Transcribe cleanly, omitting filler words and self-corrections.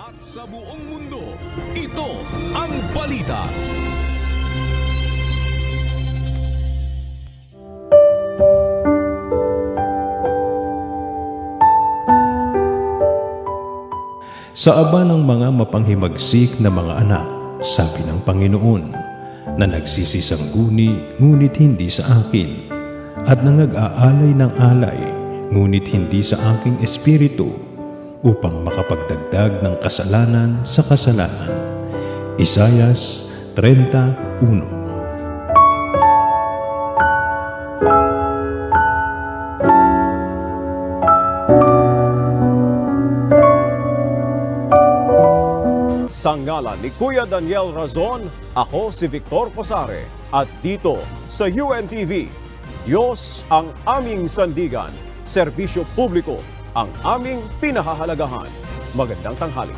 At sa buong mundo, ito ang balita. Sa aba ng mga mapanghimagsik na mga anak, sabi ng Panginoon, na nagsisisangguni ngunit hindi sa akin, at nangag-aalay ng alay ngunit hindi sa aking espiritu, upang makapagdagdag ng kasalanan sa kasalanan. Isayas 31. Sa ngalan ni Kuya Daniel Razon, ako si Victor Posare at dito sa UNTV, Diyos ang aming sandigan, serbisyo publiko ang aming pinahahalagahan. Magandang tanghali.